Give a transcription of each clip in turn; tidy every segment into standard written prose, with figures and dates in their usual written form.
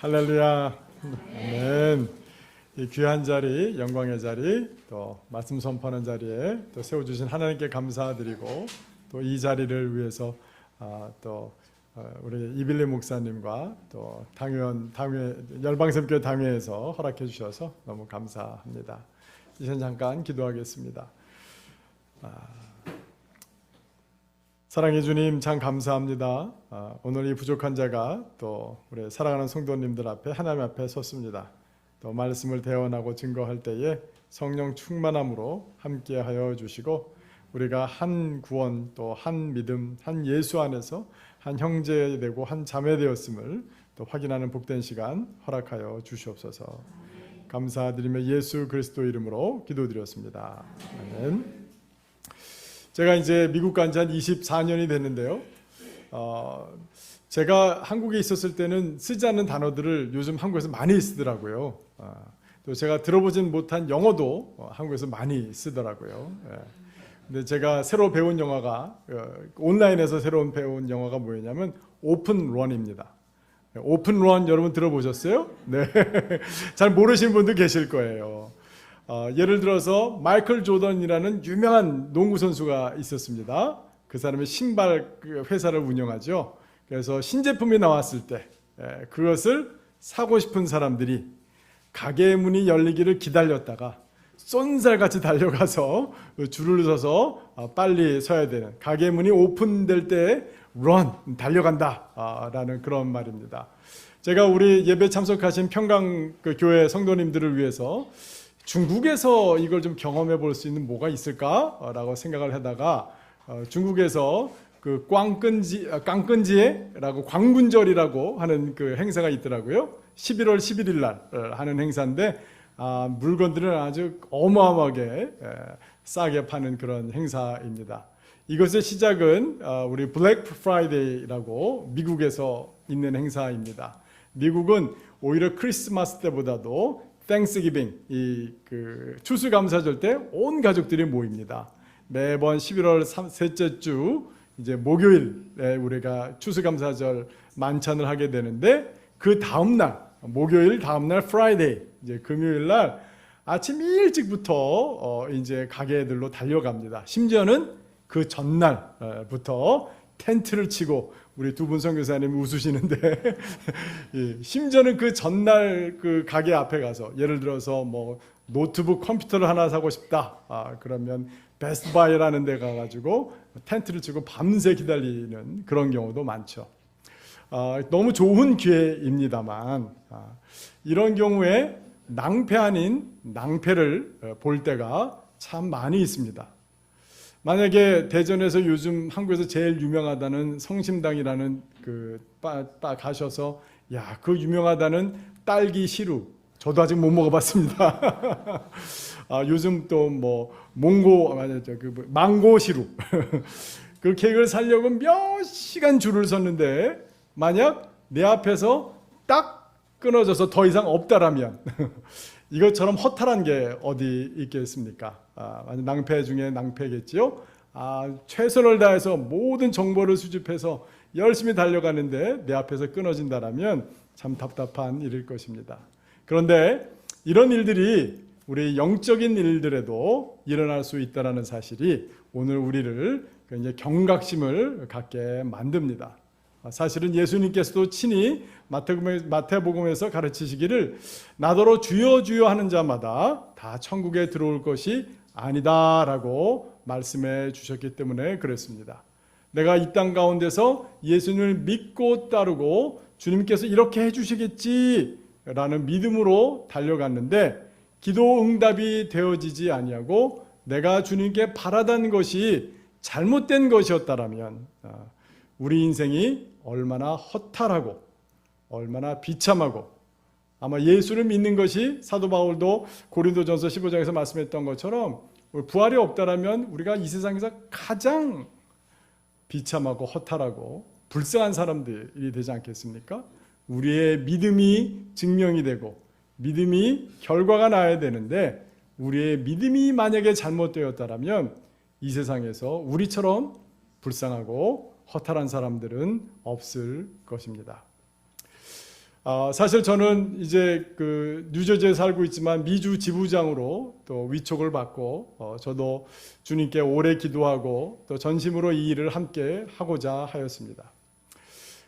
할렐루야. 아멘. 이 귀한 자리, 영광의 자리, 또 말씀 선포하는 자리에 또 세워주신 하나님께 감사드리고, 또 이 자리를 위해서 또 우리 이빌리 목사님과 또 당회 열방샘교회 당회에서 허락해 주셔서 너무 감사합니다. 이제 잠깐 기도하겠습니다. 사랑해 주님, 참 감사합니다. 오늘 이 부족한 자가 또 우리 사랑하는 성도님들 앞에 하나님 앞에 섰습니다. 또 말씀을 대언하고 증거할 때에 성령 충만함으로 함께하여 주시고, 우리가 한 구원, 또 한 믿음, 한 예수 안에서 한 형제 되고 한 자매 되었음을 또 확인하는 복된 시간 허락하여 주시옵소서. 감사드리며 예수 그리스도 이름으로 기도드렸습니다. 아멘. 제가 이제 미국 간 지 한 24년이 됐는데요. 제가 한국에 있었을 때는 쓰지 않는 단어들을 요즘 한국에서 많이 쓰더라고요. 또 제가 들어보진 못한 영어도 한국에서 많이 쓰더라고요. 근데 제가 새로 배운 영어가 온라인에서 새로 배운 영어가 뭐였냐면 오픈런입니다. 오픈런 여러분 들어보셨어요? 네. 잘 모르시는 분도 계실 거예요. 예를 들어서 마이클 조던이라는 유명한 농구 선수가 있었습니다. 그 사람이 신발 회사를 운영하죠. 그래서 신제품이 나왔을 때 그것을 사고 싶은 사람들이 가게 문이 열리기를 기다렸다가 쏜살같이 달려가서 줄을 서서 빨리 서야 되는, 가게 문이 오픈될 때 run, 달려간다 라는 그런 말입니다. 제가 우리 예배 참석하신 평강 교회 성도님들을 위해서 중국에서 이걸 좀 경험해 볼 수 있는 뭐가 있을까라고 생각을 하다가 중국에서 그 깡끈지에라고 광군절이라고 하는 그 행사가 있더라고요. 11월 11일 날 하는 행사인데 물건들은 아주 어마어마하게 싸게 파는 그런 행사입니다. 이것의 시작은 우리 블랙 프라이데이라고 미국에서 있는 행사입니다. 미국은 오히려 크리스마스 때보다도 땡스기빙, 그 추수감사절 때 온 가족들이 모입니다. 매번 11월 셋째 주 이제 목요일에 우리가 추수감사절 만찬을 하게 되는데, 그 다음 날 목요일 다음 날 프라이데이, 이제 금요일 날 아침 일찍부터 이제 가게들로 달려갑니다. 심지어는 그 전날부터 텐트를 치고, 우리 두 분 선교사님이 웃으시는데 심지어는 그 전날 그 가게 앞에 가서, 예를 들어서 뭐 노트북 컴퓨터를 하나 사고 싶다 그러면 베스트바이라는 데 가가지고 텐트를 치고 밤새 기다리는 그런 경우도 많죠. 너무 좋은 기회입니다만 이런 경우에 낭패 아닌 낭패를 볼 때가 참 많이 있습니다. 만약에 대전에서 요즘 한국에서 제일 유명하다는 성심당이라는 그 바 가셔서, 야, 그 유명하다는 딸기 시루, 저도 아직 못 먹어봤습니다. 요즘 또 뭐 망고 시루 그 케이크를 사려고 몇 시간 줄을 섰는데, 만약 내 앞에서 딱 끊어져서 더 이상 없다라면 이것처럼 허탈한 게 어디 있겠습니까? 낭패 중에 낭패겠지요. 최선을 다해서 모든 정보를 수집해서 열심히 달려가는데 내 앞에서 끊어진다라면 참 답답한 일일 것입니다. 그런데 이런 일들이 우리 영적인 일들에도 일어날 수 있다는 사실이 오늘 우리를 굉장히 경각심을 갖게 만듭니다. 사실은 예수님께서도 친히 마태복음에서 가르치시기를, 나더러 주여 주여 하는 자마다 다 천국에 들어올 것이 아니다라고 말씀해 주셨기 때문에 그랬습니다. 내가 이 땅 가운데서 예수님을 믿고 따르고 주님께서 이렇게 해주시겠지라는 믿음으로 달려갔는데, 기도 응답이 되어지지 아니하고 내가 주님께 바라던 것이 잘못된 것이었다라면 우리 인생이 얼마나 허탈하고 얼마나 비참하고, 아마 예수를 믿는 것이 사도 바울도 고린도전서 15장에서 말씀했던 것처럼 부활이 없다라면 우리가 이 세상에서 가장 비참하고 허탈하고 불쌍한 사람들이 되지 않겠습니까? 우리의 믿음이 증명이 되고 믿음이 결과가 나야 되는데, 우리의 믿음이 만약에 잘못되었다라면 이 세상에서 우리처럼 불쌍하고 허탈한 사람들은 없을 것입니다. 사실 저는 이제 그 뉴저지에 살고 있지만 미주 지부장으로 또 위촉을 받고 저도 주님께 오래 기도하고 또 전심으로 이 일을 함께 하고자 하였습니다.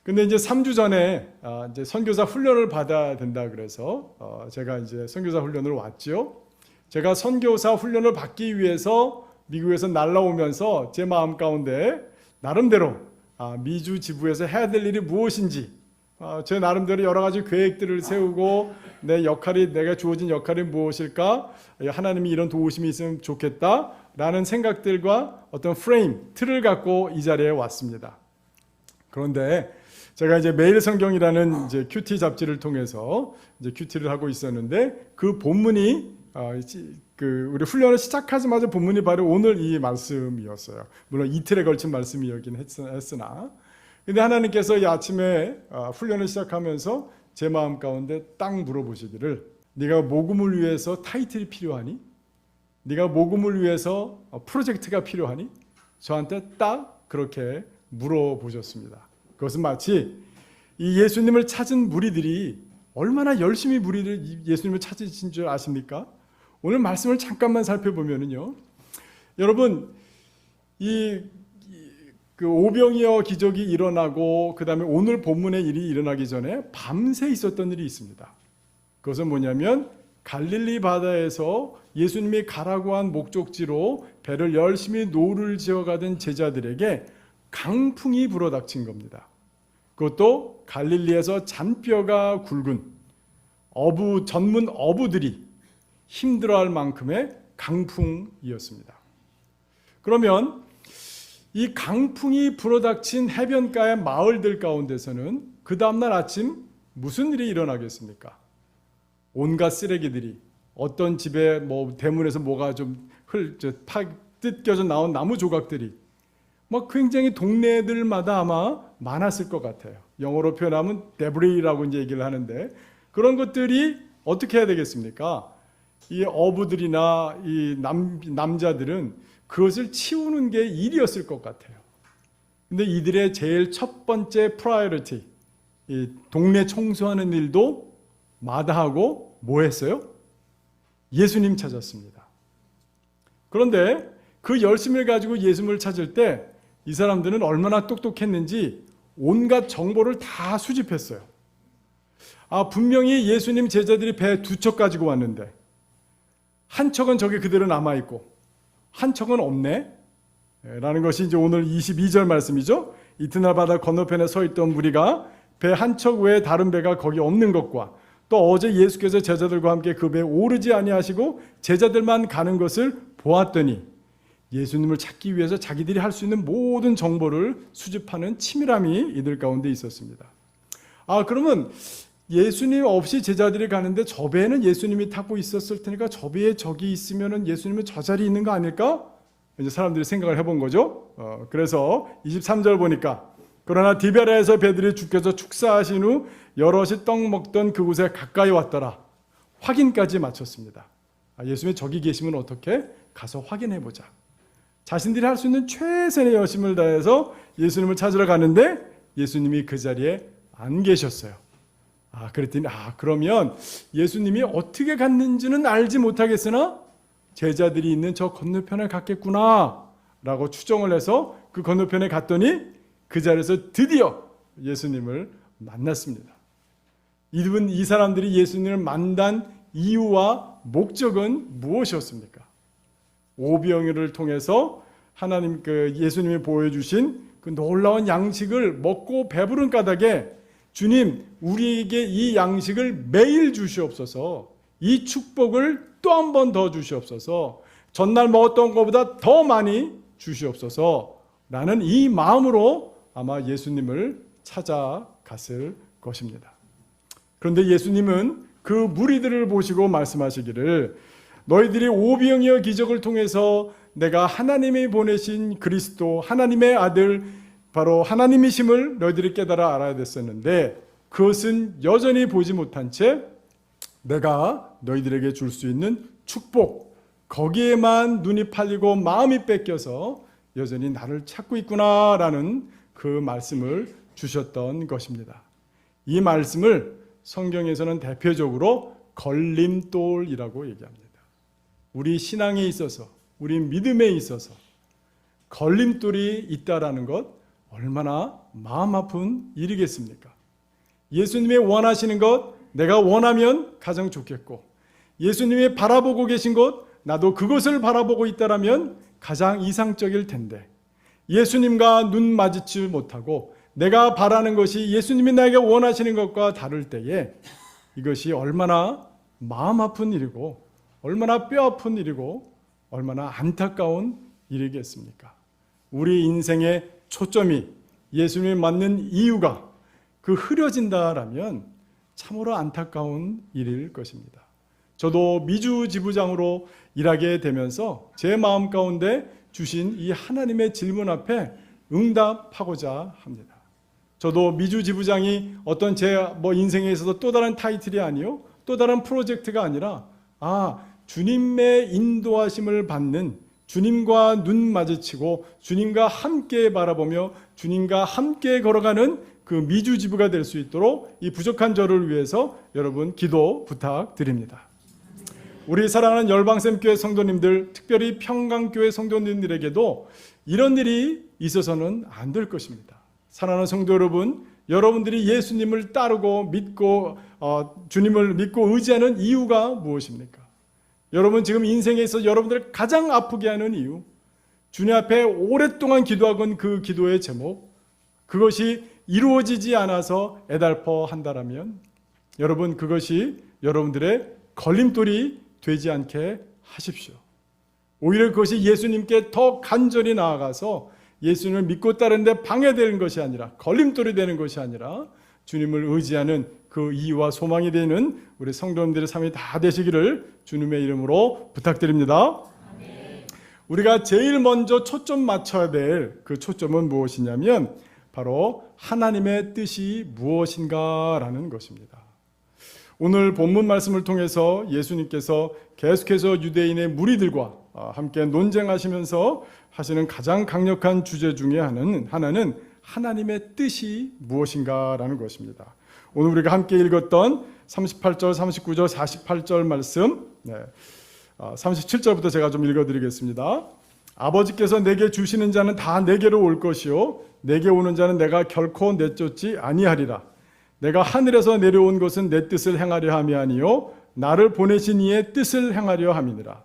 근데 이제 3주 전에 이제 선교사 훈련을 받아야 된다 그래서 제가 이제 선교사 훈련을 왔죠. 제가 선교사 훈련을 받기 위해서 미국에서 날라오면서 제 마음 가운데 나름대로 미주 지부에서 해야 될 일이 무엇인지 제 나름대로 여러 가지 계획들을 세우고 내가 주어진 역할이 무엇일까? 하나님이 이런 도우심이 있으면 좋겠다라는 생각들과 어떤 프레임, 틀을 갖고 이 자리에 왔습니다. 그런데 제가 이제 매일 성경이라는 이제 큐티 잡지를 통해서 이제 큐티를 하고 있었는데 그 본문이 우리 훈련을 시작하자마자 본문이 바로 오늘 이 말씀이었어요. 물론 이틀에 걸친 말씀이었긴 했으나 근데 하나님께서 이 아침에 훈련을 시작하면서 제 마음 가운데 딱 물어보시기를 네가 복음을 위해서 타이틀이 필요하니? 네가 복음을 위해서 프로젝트가 필요하니? 저한테 딱 그렇게 물어보셨습니다. 그것은 마치 이 예수님을 찾은 무리들이 얼마나 열심히 예수님을 찾으신 줄 아십니까? 오늘 말씀을 잠깐만 살펴보면요. 여러분 그 오병이어 기적이 일어나고 그 다음에 오늘 본문의 일이 일어나기 전에 밤새 있었던 일이 있습니다. 그것은 뭐냐면 갈릴리 바다에서 예수님이 가라고 한 목적지로 배를 열심히 노를 지어가던 제자들에게 강풍이 불어닥친 겁니다. 그것도 갈릴리에서 잔뼈가 굵은 전문 어부들이 힘들어할 만큼의 강풍이었습니다. 그러면 이 강풍이 불어닥친 해변가의 마을들 가운데서는 그 다음날 아침 무슨 일이 일어나겠습니까? 온갖 쓰레기들이 어떤 집에 대문에서 뭐가 좀 뜯겨져 나온 나무 조각들이 굉장히 동네들마다 아마 많았을 것 같아요. 영어로 표현하면 데브리라고 이제 얘기를 하는데 그런 것들이 어떻게 해야 되겠습니까? 이 어부들이나 이 남자들은 그것을 치우는 게 일이었을 것 같아요. 근데 이들의 제일 첫 번째 프라이어리티, 이 동네 청소하는 일도 마다하고 뭐 했어요? 예수님 찾았습니다. 그런데 그 열심을 가지고 예수님을 찾을 때 이 사람들은 얼마나 똑똑했는지 온갖 정보를 다 수집했어요. 분명히 예수님 제자들이 배 2척 가지고 왔는데 한 척은 저기 그대로 남아있고 한 척은 없네 라는 것이 이제 오늘 22절 말씀이죠. 이튿날 바다 건너편에 서 있던 무리가 배 한 척 외에 다른 배가 거기 없는 것과 또 어제 예수께서 제자들과 함께 그 배에 오르지 아니하시고 제자들만 가는 것을 보았더니 예수님을 찾기 위해서 자기들이 할 수 있는 모든 정보를 수집하는 치밀함이 이들 가운데 있었습니다. 그러면 예수님 없이 제자들이 가는데 저 배에는 예수님이 타고 있었을 테니까 저 배에 저기 있으면 예수님은 저 자리에 있는 거 아닐까? 이제 사람들이 생각을 해본 거죠. 그래서 23절 보니까 그러나 디베라에서 배들이 죽여서 축사하신 후 여럿이 떡 먹던 그곳에 가까이 왔더라. 확인까지 마쳤습니다. 예수님이 저기 계시면 어떻게? 가서 확인해보자. 자신들이 할 수 있는 최선의 열심을 다해서 예수님을 찾으러 가는데 예수님이 그 자리에 안 계셨어요. 그랬더니 그러면 예수님이 어떻게 갔는지는 알지 못하겠으나 제자들이 있는 저 건너편에 갔겠구나 라고 추정을 해서 그 건너편에 갔더니 그 자리에서 드디어 예수님을 만났습니다. 이 사람들이 예수님을 만난 이유와 목적은 무엇이었습니까? 오병이어를 통해서 하나님 예수님이 보여주신 그 놀라운 양식을 먹고 배부른 까닭에 주님 우리에게 이 양식을 매일 주시옵소서, 이 축복을 또 한 번 더 주시옵소서, 전날 먹었던 것보다 더 많이 주시옵소서 라는 이 마음으로 아마 예수님을 찾아갔을 것입니다. 그런데 예수님은 그 무리들을 보시고 말씀하시기를 너희들이 오병이어 기적을 통해서 내가 하나님이 보내신 그리스도 하나님의 아들 바로 하나님이심을 너희들이 깨달아 알아야 됐었는데 그것은 여전히 보지 못한 채 내가 너희들에게 줄 수 있는 축복 거기에만 눈이 팔리고 마음이 뺏겨서 여전히 나를 찾고 있구나라는 그 말씀을 주셨던 것입니다. 이 말씀을 성경에서는 대표적으로 걸림돌이라고 얘기합니다. 우리 신앙에 있어서, 우리 믿음에 있어서 걸림돌이 있다라는 것 얼마나 마음 아픈 일이겠습니까? 예수님이 원하시는 것 내가 원하면 가장 좋겠고, 예수님이 바라보고 계신 것 나도 그것을 바라보고 있다라면 가장 이상적일 텐데, 예수님과 눈 마주치지 못하고 내가 바라는 것이 예수님이 나에게 원하시는 것과 다를 때에 이것이 얼마나 마음 아픈 일이고 얼마나 뼈 아픈 일이고 얼마나 안타까운 일이겠습니까? 우리 인생의 초점이 예수님을 맞는 이유가 그 흐려진다라면 참으로 안타까운 일일 것입니다. 저도 미주 지부장으로 일하게 되면서 제 마음 가운데 주신 이 하나님의 질문 앞에 응답하고자 합니다. 저도 미주 지부장이 어떤 제 인생에 있어서 또 다른 타이틀이 아니요, 또 다른 프로젝트가 아니라 주님의 인도하심을 받는, 주님과 눈 마주치고 주님과 함께 바라보며 주님과 함께 걸어가는 그 미주 지부가 될 수 있도록 이 부족한 저를 위해서 여러분 기도 부탁드립니다. 우리 사랑하는 열방샘교회 성도님들, 특별히 평강교회 성도님들에게도 이런 일이 있어서는 안 될 것입니다. 사랑하는 성도 여러분, 여러분들이 예수님을 따르고 믿고 주님을 믿고 의지하는 이유가 무엇입니까? 여러분 지금 인생에 있어서 여러분들을 가장 아프게 하는 이유, 주님 앞에 오랫동안 기도하건 그 기도의 제목, 그것이 이루어지지 않아서 애달퍼 한다라면 여러분 그것이 여러분들의 걸림돌이 되지 않게 하십시오. 오히려 그것이 예수님께 더 간절히 나아가서 예수님을 믿고 따르는데 방해되는 것이 아니라, 걸림돌이 되는 것이 아니라 주님을 의지하는 그 이유와 소망이 되는 우리 성도님들의 삶이 다 되시기를 주님의 이름으로 부탁드립니다. 아멘. 우리가 제일 먼저 초점 맞춰야 될 그 초점은 무엇이냐면 바로 하나님의 뜻이 무엇인가라는 것입니다. 오늘 본문 말씀을 통해서 예수님께서 계속해서 유대인의 무리들과 함께 논쟁하시면서 하시는 가장 강력한 주제 중에 하나는 하나님의 뜻이 무엇인가라는 것입니다. 오늘 우리가 함께 읽었던 38절, 39절, 48절 말씀, 37절부터 제가 좀 읽어드리겠습니다. 아버지께서 내게 주시는 자는 다 내게로 올 것이요 내게 오는 자는 내가 결코 내쫓지 아니하리라. 내가 하늘에서 내려온 것은 내 뜻을 행하려 함이 아니요 나를 보내신 이의 뜻을 행하려 함이니라.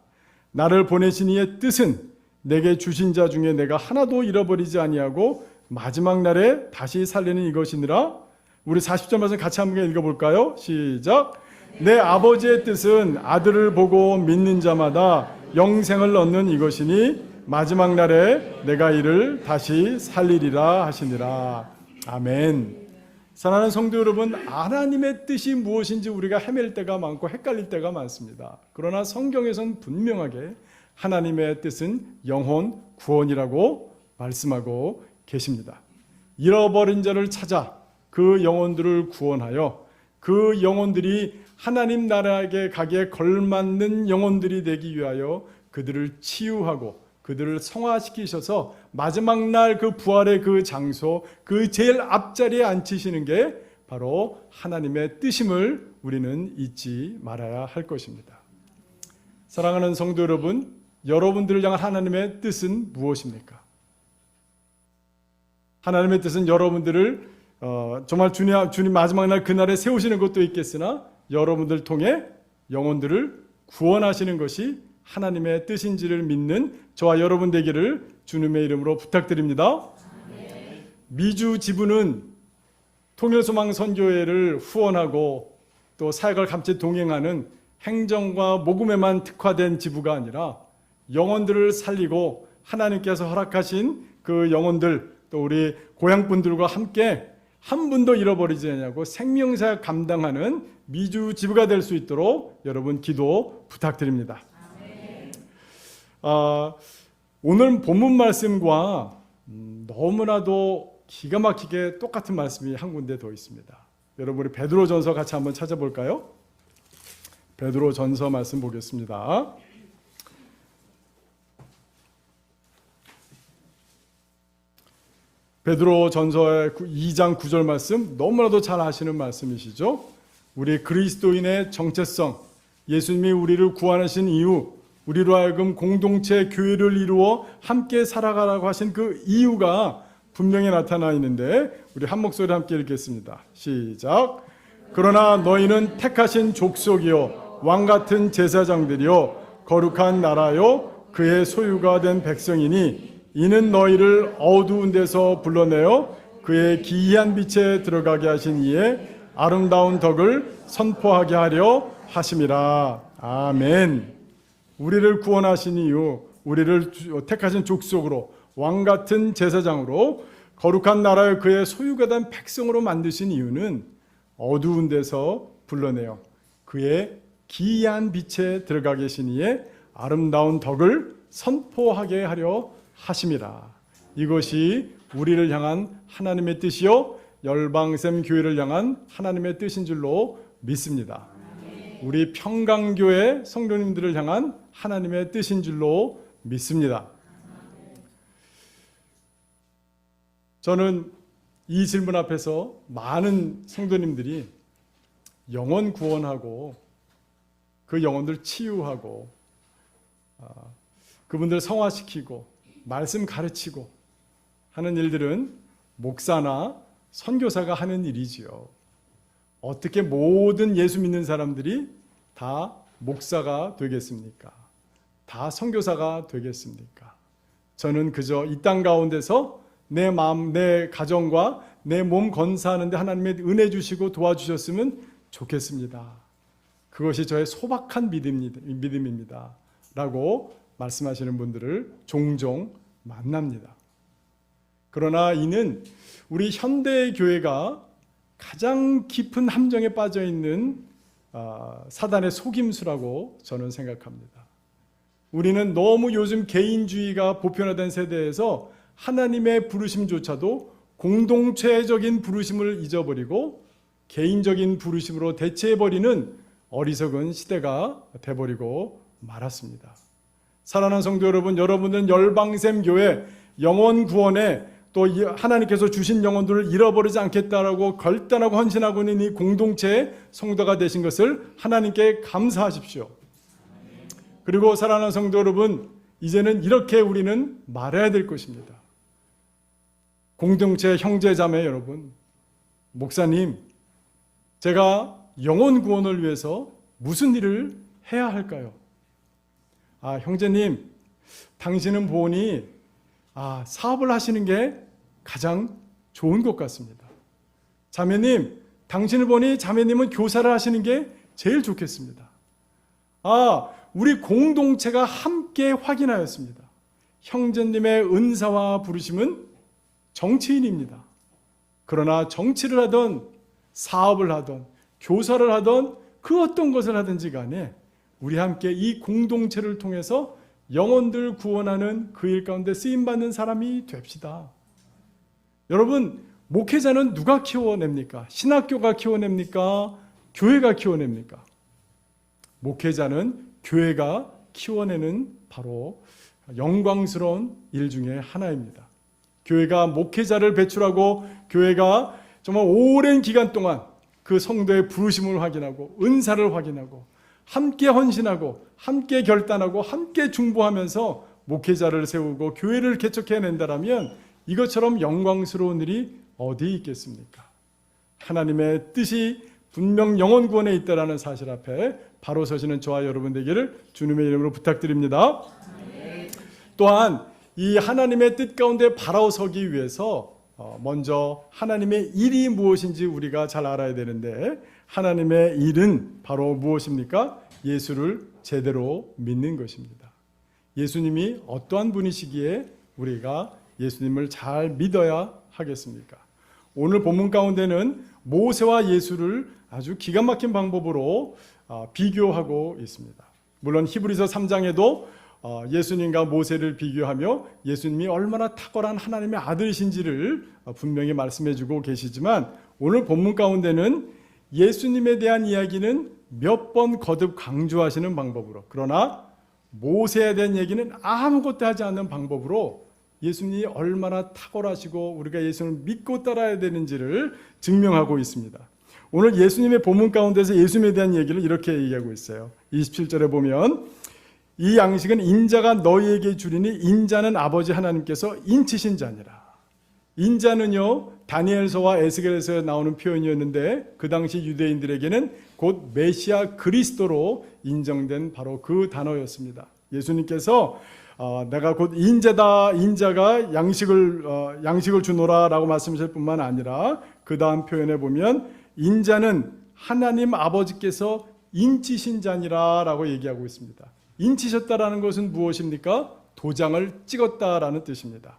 나를 보내신 이의 뜻은 내게 주신 자 중에 내가 하나도 잃어버리지 아니하고 마지막 날에 다시 살리는 이것이니라. 우리 40절 말씀 같이 한번 읽어볼까요? 시작. 내 아버지의 뜻은 아들을 보고 믿는 자마다 영생을 얻는 이것이니 마지막 날에 내가 이를 다시 살리리라 하시니라. 아멘. 사랑하는 성도 여러분, 하나님의 뜻이 무엇인지 우리가 헤맬 때가 많고 헷갈릴 때가 많습니다. 그러나 성경에서는 분명하게 하나님의 뜻은 영혼 구원이라고 말씀하고 계십니다. 잃어버린 자를 찾아 그 영혼들을 구원하여 그 영혼들이 하나님 나라에 가기에 걸맞는 영혼들이 되기 위하여 그들을 치유하고 그들을 성화시키셔서 마지막 날 그 부활의 그 장소, 그 제일 앞자리에 앉히시는 게 바로 하나님의 뜻임을 우리는 잊지 말아야 할 것입니다. 사랑하는 성도 여러분, 여러분들을 향한 하나님의 뜻은 무엇입니까? 하나님의 뜻은 여러분들을 정말 주님 마지막 날 그날에 세우시는 것도 있겠으나 여러분들 통해 영혼들을 구원하시는 것이 하나님의 뜻인지를 믿는 저와 여러분 되기를 주님의 이름으로 부탁드립니다. 아멘. 미주 지부는 통일소망 선교회를 후원하고 또 사역을 같이 동행하는 행정과 모금에만 특화된 지부가 아니라 영혼들을 살리고 하나님께서 허락하신 그 영혼들, 또 우리 고향분들과 함께 한 분도 잃어버리지 않냐고 생명사역 감당하는 미주 지부가 될 수 있도록 여러분 기도 부탁드립니다. 오늘 본문 말씀과 너무나도 기가 막히게 똑같은 말씀이 한 군데 더 있습니다. 여러분 우리 베드로전서 같이 한번 찾아볼까요? 베드로전서 말씀 보겠습니다. 베드로전서의 2장 9절 말씀 너무나도 잘 아시는 말씀이시죠? 우리 그리스도인의 정체성, 예수님이 우리를 구원하신 이유, 우리로 하여금 공동체 교회를 이루어 함께 살아가라고 하신 그 이유가 분명히 나타나 있는데 우리 한 목소리 함께 읽겠습니다. 시작. 그러나 너희는 택하신 족속이요 왕같은 제사장들이요 거룩한 나라요 그의 소유가 된 백성이니 이는 너희를 어두운 데서 불러내어 그의 기이한 빛에 들어가게 하신 이의 아름다운 덕을 선포하게 하려 하심이라. 아멘. 우리를 구원하신 이유, 우리를 택하신 족속으로 왕같은 제사장으로 거룩한 나라의 그의 소유가 된 백성으로 만드신 이유는 어두운 데서 불러내어 그의 기이한 빛에 들어가 계신 이의 아름다운 덕을 선포하게 하려 하심이라. 이것이 우리를 향한 하나님의 뜻이요 열방샘 교회를 향한 하나님의 뜻인 줄로 믿습니다. 우리 평강교회 성도님들을 향한 하나님의 뜻인 줄로 믿습니다. 저는 이 질문 앞에서 많은 성도님들이 영혼 구원하고 그 영혼들 치유하고 그분들 성화시키고 말씀 가르치고 하는 일들은 목사나 선교사가 하는 일이지요. 어떻게 모든 예수 믿는 사람들이 다 목사가 되겠습니까? 다 선교사가 되겠습니까? 저는 그저 이 땅 가운데서 내 마음, 내 가정과 내 몸 건사하는데 하나님의 은혜 주시고 도와주셨으면 좋겠습니다. 그것이 저의 소박한 믿음입니다. 라고 말씀하시는 분들을 종종 만납니다. 그러나 이는 우리 현대 교회가 가장 깊은 함정에 빠져 있는 사단의 속임수라고 저는 생각합니다. 우리는 너무 요즘 개인주의가 보편화된 세대에서 하나님의 부르심조차도 공동체적인 부르심을 잊어버리고 개인적인 부르심으로 대체해버리는 어리석은 시대가 돼버리고 말았습니다. 사랑하는 성도 여러분, 여러분들은 열방샘 교회 영혼 구원에 또 하나님께서 주신 영혼들을 잃어버리지 않겠다라고 결단하고 헌신하고 있는 이 공동체의 성도가 되신 것을 하나님께 감사하십시오. 그리고 사랑하는 성도 여러분, 이제는 이렇게 우리는 말해야 될 것입니다. 공동체 형제 자매 여러분, 목사님, 제가 영혼 구원을 위해서 무슨 일을 해야 할까요? 형제님, 당신은 보니 사업을 하시는 게 가장 좋은 것 같습니다. 자매님, 당신을 보니 자매님은 교사를 하시는 게 제일 좋겠습니다. 우리 공동체가 함께 확인하였습니다. 형제님의 은사와 부르심은 정치인입니다. 그러나 정치를 하던 사업을 하던 교사를 하던 그 어떤 것을 하든지 간에 우리 함께 이 공동체를 통해서 영혼들 구원하는 그 일 가운데 쓰임받는 사람이 됩시다. 여러분, 목회자는 누가 키워냅니까? 신학교가 키워냅니까? 교회가 키워냅니까? 목회자는 교회가 키워내는 바로 영광스러운 일 중에 하나입니다. 교회가 목회자를 배출하고 교회가 정말 오랜 기간 동안 그 성도의 부르심을 확인하고 은사를 확인하고 함께 헌신하고 함께 결단하고 함께 중보하면서 목회자를 세우고 교회를 개척해낸다라면 이것처럼 영광스러운 일이 어디 있겠습니까? 하나님의 뜻이 분명 영혼 구원에 있다라는 사실 앞에 바로 서시는 저와 여러분 되기를 주님의 이름으로 부탁드립니다. 또한 이 하나님의 뜻 가운데 바로 서기 위해서 먼저 하나님의 일이 무엇인지 우리가 잘 알아야 되는데 하나님의 일은 바로 무엇입니까? 예수를 제대로 믿는 것입니다. 예수님이 어떠한 분이시기에 우리가 예수님을 잘 믿어야 하겠습니까? 오늘 본문 가운데는 모세와 예수를 아주 기가 막힌 방법으로 비교하고 있습니다. 물론 히브리서 3장에도 예수님과 모세를 비교하며 예수님이 얼마나 탁월한 하나님의 아들이신지를 분명히 말씀해주고 계시지만 오늘 본문 가운데는 예수님에 대한 이야기는 몇 번 거듭 강조하시는 방법으로, 그러나 모세에 대한 얘기는 아무것도 하지 않는 방법으로 예수님이 얼마나 탁월하시고 우리가 예수님을 믿고 따라야 되는지를 증명하고 있습니다. 오늘 예수님의 본문 가운데서 예수님에 대한 얘기를 이렇게 얘기하고 있어요. 27절에 보면 이 양식은 인자가 너희에게 주리니 인자는 아버지 하나님께서 인치신 자니라. 인자는요, 다니엘서와 에스겔에서 나오는 표현이었는데 그 당시 유대인들에게는 곧 메시아 그리스도로 인정된 바로 그 단어였습니다. 예수님께서 내가 곧 인자다, 인자가 양식을 주노라 라고 말씀하실 뿐만 아니라 그 다음 표현에 보면 인자는 하나님 아버지께서 인치신 자니라 라고 얘기하고 있습니다. 인치셨다라는 것은 무엇입니까? 도장을 찍었다라는 뜻입니다.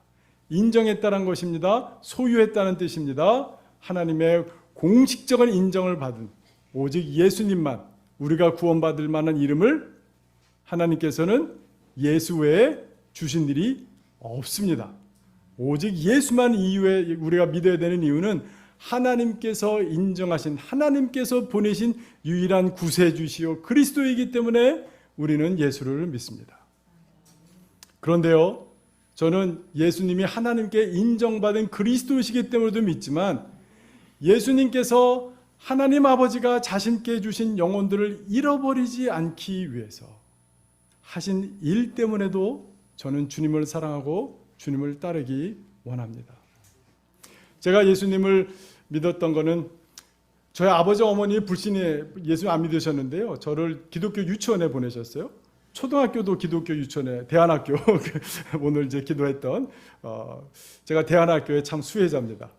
인정했다는 것입니다. 소유했다는 뜻입니다. 하나님의 공식적인 인정을 받은 오직 예수님만, 우리가 구원받을 만한 이름을 하나님께서는 예수 외에 주신 일이 없습니다. 오직 예수만 이후에 우리가 믿어야 되는 이유는 하나님께서 인정하신, 하나님께서 보내신 유일한 구세주시요 그리스도이기 때문에 우리는 예수를 믿습니다. 그런데요, 저는 예수님이 하나님께 인정받은 그리스도이시기 때문에도 믿지만 예수님께서 하나님 아버지가 자신께 주신 영혼들을 잃어버리지 않기 위해서 하신 일 때문에도 저는 주님을 사랑하고 주님을 따르기 원합니다. 제가 예수님을 믿었던 거는 저희 아버지 어머니 불신에 예수 안 믿으셨는데요. 저를 기독교 유치원에 보내셨어요. 초등학교도 기독교 유치원에, 대안학교 오늘 이제 기도했던 제가 대안학교의 참 수혜자입니다.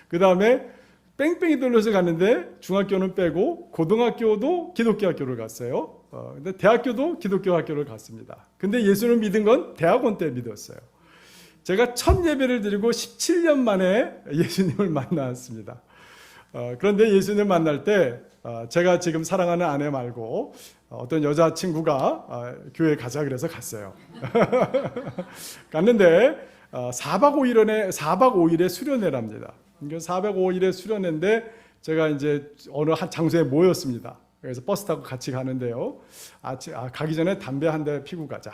그 다음에 뺑뺑이 돌려서 갔는데 중학교는 빼고 고등학교도 기독교 학교를 갔어요. 근데 대학교도 기독교 학교를 갔습니다. 근데 예수를 믿은 건 대학원 때 믿었어요. 제가 첫 예배를 드리고 17년 만에 예수님을 만났습니다. 그런데 예수님을 만날 때 제가 지금 사랑하는 아내 말고 어떤 여자친구가 교회 가자 그래서 갔어요. 갔는데 4박 5일의 수련회랍니다. 4박 5일의 수련회인데 제가 이제 어느 한 장소에 모였습니다. 그래서 버스 타고 같이 가는데요. 가기 전에 담배 한 대 피고 가자.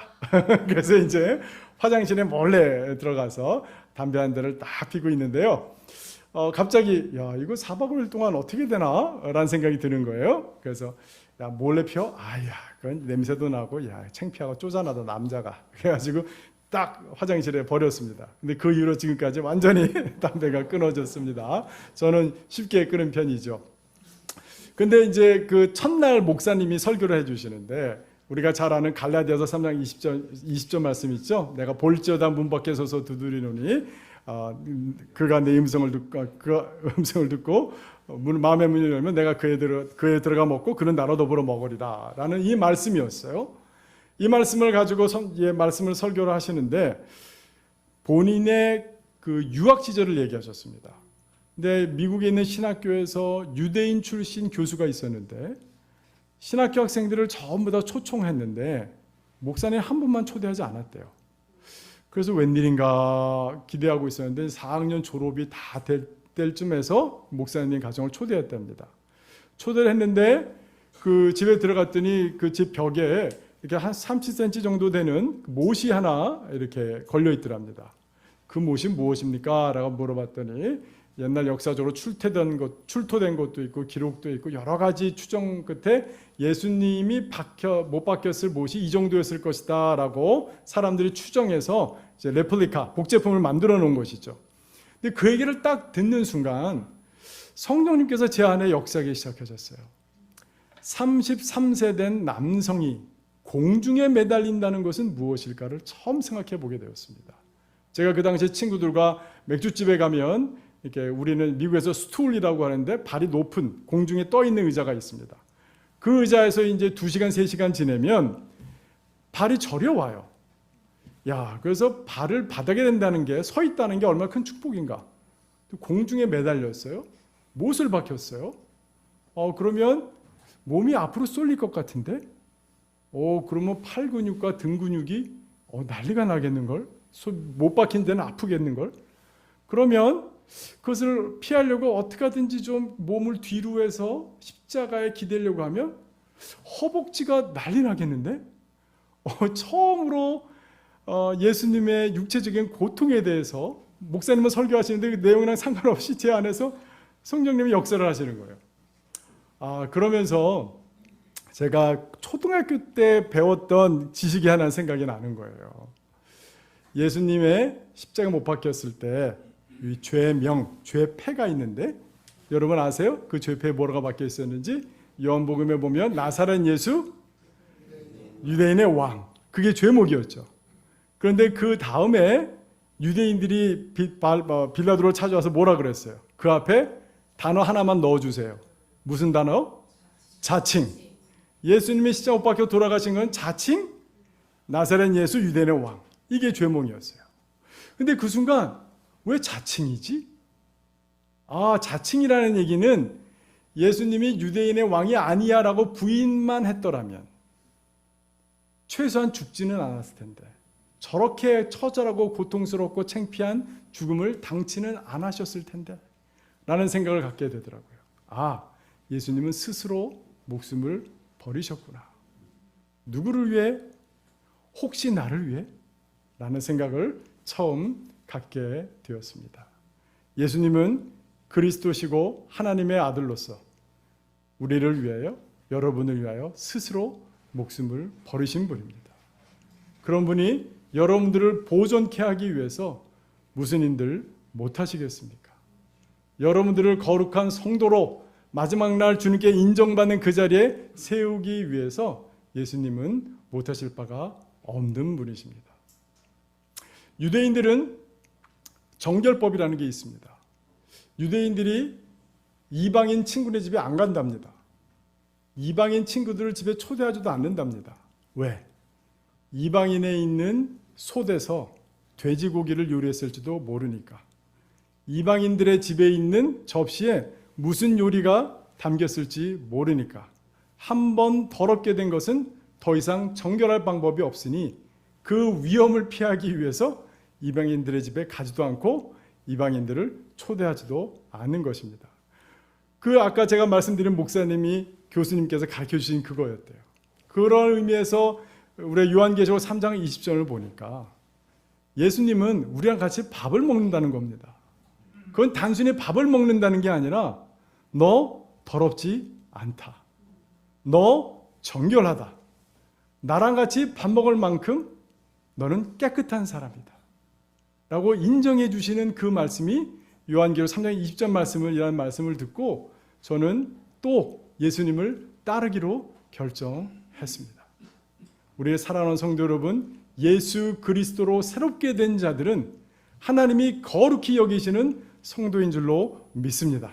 그래서 이제 화장실에 몰래 들어가서 담배 한 대를 딱 피고 있는데요. 갑자기 야 이거 4박 5일 동안 어떻게 되나? 라는 생각이 드는 거예요. 그래서 야 몰래 피워? 아야 그건 냄새도 나고 야 창피하고 쪼잔하다 남자가. 그래가지고 딱 화장실에 버렸습니다. 근데 그 이후로 지금까지 완전히 담배가 끊어졌습니다. 저는 쉽게 끊은 편이죠. 근데 이제 그 첫날 목사님이 설교를 해주시는데 우리가 잘 아는 갈라디아서 3장 20절 말씀 있죠. 내가 볼지어다 문 밖에 서서 두드리노니 그가 내 음성을 듣고 마음의 문을 열면 내가 그에 들어가 먹고 그는 나로 더불어 먹으리라 라는 이 말씀이었어요. 이 말씀을 가지고 말씀을 설교를 하시는데 본인의 그 유학 시절을 얘기하셨습니다. 근데 미국에 있는 신학교에서 유대인 출신 교수가 있었는데 신학교 학생들을 전부 다 초청했는데 목사님 한 분만 초대하지 않았대요. 그래서 웬일인가 기대하고 있었는데 4학년 졸업이 다 될 쯤에서 목사님 가정을 초대했답니다. 초대를 했는데 그 집에 들어갔더니 그 집 벽에 이렇게 한 30cm 정도 되는 못이 하나 이렇게 걸려 있더랍니다. 그 못이 무엇입니까? 라고 물어봤더니 옛날 역사적으로 출토된 것도 있고 기록도 있고 여러 가지 추정 끝에 예수님이 못 박혔을 못이 이 정도였을 것이다 라고 사람들이 추정해서 이제 레플리카, 복제품을 만들어 놓은 것이죠. 근데 그 얘기를 딱 듣는 순간 성령님께서 제 안에 역사하기 시작하셨어요. 33세 된 남성이 공중에 매달린다는 것은 무엇일까를 처음 생각해 보게 되었습니다. 제가 그 당시에 친구들과 맥주집에 가면 이렇게 우리는 미국에서 스툴이라고 하는데 발이 높은 공중에 떠 있는 의자가 있습니다. 그 의자에서 이제 2시간, 3시간 지내면 발이 저려와요. 야, 그래서 발을 바닥에 댄다는 게 서 있다는 게 얼마나 큰 축복인가. 공중에 매달렸어요. 못을 박혔어요. 그러면 몸이 앞으로 쏠릴 것 같은데? 그러면 팔 근육과 등 근육이 난리가 나겠는걸? 못 박힌 데는 아프겠는걸? 그러면 그것을 피하려고 어떻게 하든지 좀 몸을 뒤로 해서 십자가에 기대려고 하면 허벅지가 난리 나겠는데? 처음으로 예수님의 육체적인 고통에 대해서 목사님은 설교하시는데 그 내용이랑 상관없이 제 안에서 성령님이 역사를 하시는 거예요. 그러면서 제가 초등학교 때 배웠던 지식이 하나 생각이 나는 거예요. 예수님의 십자가 못 박혔을 때 죄명, 죄패가 있는데 여러분 아세요? 그 죄패에 뭐라고 박혀 있었는지? 요한복음에 보면 나사렛 예수 유대인의 왕, 그게 죄목이었죠. 그런데 그 다음에 유대인들이 빌라도를 찾아와서 뭐라 그랬어요? 그 앞에 단어 하나만 넣어주세요. 무슨 단어? 자칭. 예수님이 십자가 못 박혀 돌아가신 건 자칭 나사렛 예수 유대인의 왕, 이게 죄목이었어요. 근데 그 순간 왜 자칭이지? 자칭이라는 얘기는 예수님이 유대인의 왕이 아니야 라고 부인만 했더라면 최소한 죽지는 않았을 텐데, 저렇게 처절하고 고통스럽고 창피한 죽음을 당치는 않으셨을 텐데 라는 생각을 갖게 되더라고요. 예수님은 스스로 목숨을 버리셨구나. 누구를 위해? 혹시 나를 위해? 라는 생각을 처음 갖게 되었습니다. 예수님은 그리스도시고 하나님의 아들로서 우리를 위하여, 여러분을 위하여 스스로 목숨을 버리신 분입니다. 그런 분이 여러분들을 보존케 하기 위해서 무슨 일들 못하시겠습니까? 여러분들을 거룩한 성도로 마지막 날 주님께 인정받는 그 자리에 세우기 위해서 예수님은 못하실 바가 없는 분이십니다. 유대인들은 정결법이라는 게 있습니다. 유대인들이 이방인 친구네 집에 안 간답니다. 이방인 친구들을 집에 초대하지도 않는답니다. 왜? 이방인에 있는 솥에서 돼지고기를 요리했을지도 모르니까. 이방인들의 집에 있는 접시에 무슨 요리가 담겼을지 모르니까. 한 번 더럽게 된 것은 더 이상 정결할 방법이 없으니 그 위험을 피하기 위해서 이방인들의 집에 가지도 않고 이방인들을 초대하지도 않는 것입니다. 아까 제가 말씀드린 목사님이, 교수님께서 가르쳐 주신 그거였대요. 그런 의미에서 우리 요한계시록 3장 20절을 보니까 예수님은 우리랑 같이 밥을 먹는다는 겁니다. 그건 단순히 밥을 먹는다는 게 아니라 너 더럽지 않다. 너 정결하다. 나랑 같이 밥 먹을 만큼 너는 깨끗한 사람이다. 라고 인정해 주시는 그 말씀이 요한계시록 3장 20절 말씀이라는 말씀을 듣고 저는 또 예수님을 따르기로 결정했습니다. 우리의 사랑하는 성도 여러분, 예수 그리스도로 새롭게 된 자들은 하나님이 거룩히 여기시는 성도인 줄로 믿습니다.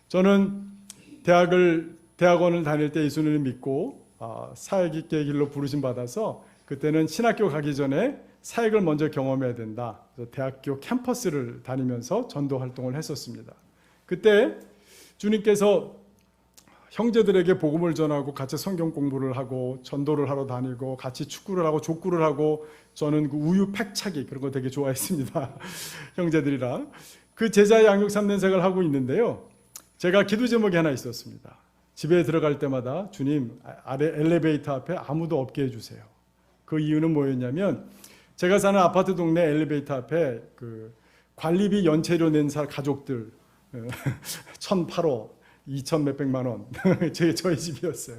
저는 대학원을 다닐 때 예수님을 믿고 사역의 길로 부르심 받아서 그때는 신학교 가기 전에 사역을 먼저 경험해야 된다. 그래서 대학교 캠퍼스를 다니면서 전도 활동을 했었습니다. 그때 주님께서 형제들에게 복음을 전하고 같이 성경 공부를 하고 전도를 하러 다니고 같이 축구를 하고 족구를 하고, 저는 그 우유 팩차기 그런 거 되게 좋아했습니다. 형제들이랑 그 제자 양육 3년생을 하고 있는데요. 제가 기도 제목이 하나 있었습니다. 집에 들어갈 때마다 주님, 아래 엘리베이터 앞에 아무도 없게 해주세요. 그 이유는 뭐였냐면 제가 사는 아파트 동네 엘리베이터 앞에 그 관리비 연체료 낸 가족들 1,008호 2천 몇백만 원 저희 집이었어요.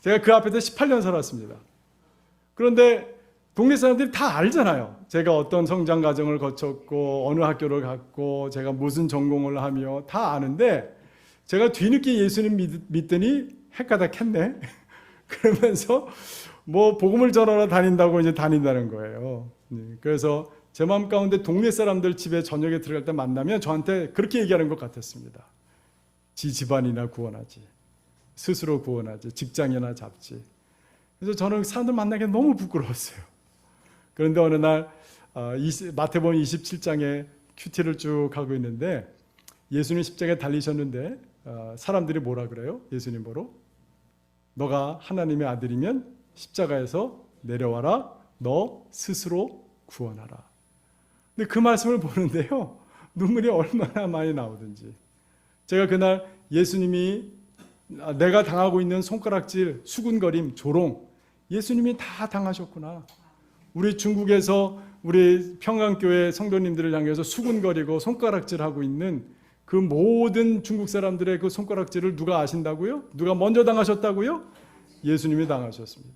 제가 그 앞에서 18년 살았습니다. 그런데 동네 사람들이 다 알잖아요. 제가 어떤 성장 과정을 거쳤고 어느 학교를 갔고 제가 무슨 전공을 하며 다 아는데, 제가 뒤늦게 예수님 믿더니 헷가닥했네. 그러면서 뭐 복음을 전하러 다닌다고 이제 다닌다는 거예요. 그래서 제 마음 가운데 동네 사람들 집에 저녁에 들어갈 때 만나면 저한테 그렇게 얘기하는 것 같았습니다. 지 집안이나 구원하지, 스스로 구원하지, 직장이나 잡지. 그래서 저는 사람들 만나기 너무 부끄러웠어요. 그런데 어느 날 마태복음 27장에 큐티를 쭉 가고 있는데 예수님 십자가에 달리셨는데 사람들이 뭐라 그래요? 예수님 보러 너가 하나님의 아들이면 십자가에서 내려와라. 너 스스로 구원하라. 근데 그 말씀을 보는데요, 눈물이 얼마나 많이 나오든지. 제가 그날 예수님이 내가 당하고 있는 손가락질, 수군거림, 조롱, 예수님이 다 당하셨구나. 우리 중국에서 우리 평강교회 성도님들을 향해서 수군거리고 손가락질하고 있는 그 모든 중국 사람들의 그 손가락질을 누가 아신다고요? 누가 먼저 당하셨다고요? 예수님이 당하셨습니다.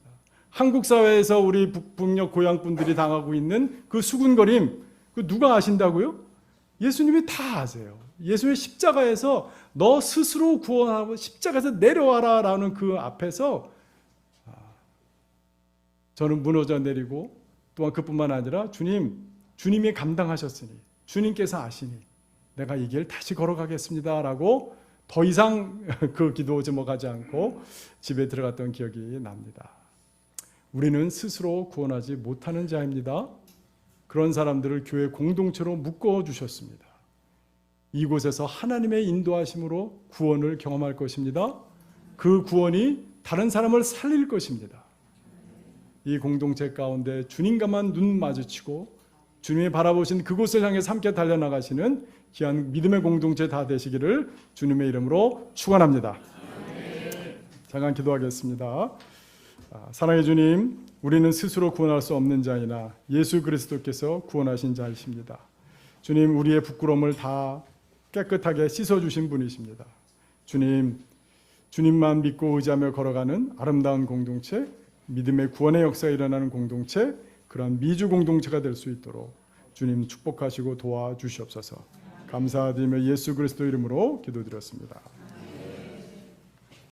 한국 사회에서 우리 북북녘 고향 분들이 당하고 있는 그 수군거림, 그 누가 아신다고요? 예수님이 다 아세요. 예수의 십자가에서 너 스스로 구원하고 십자가에서 내려와라 라는 그 앞에서 저는 무너져 내리고, 또한 그뿐만 아니라 주님이 감당하셨으니, 주님께서 아시니 내가 이 길 다시 걸어가겠습니다 라고 더 이상 그 기도 제목하지 않고 집에 들어갔던 기억이 납니다. 우리는 스스로 구원하지 못하는 자입니다. 그런 사람들을 교회 공동체로 묶어주셨습니다. 이곳에서 하나님의 인도하심으로 구원을 경험할 것입니다. 그 구원이 다른 사람을 살릴 것입니다. 이 공동체 가운데 주님과만 눈 마주치고 주님이 바라보신 그곳을 향해 함께 달려나가시는 귀한 믿음의 공동체 다 되시기를 주님의 이름으로 축원합니다. 잠깐 기도하겠습니다. 사랑의 주님, 우리는 스스로 구원할 수 없는 자이나 예수 그리스도께서 구원하신 자이십니다. 주님, 우리의 부끄러움을 다 깨끗하게 씻어주신 분이십니다. 주님, 주님만 믿고 의지하며 걸어가는 아름다운 공동체, 믿음의 구원의 역사가 일어나는 공동체, 그런 미주 공동체가 될 수 있도록 주님 축복하시고 도와주시옵소서. 감사드리며 예수 그리스도 이름으로 기도드렸습니다.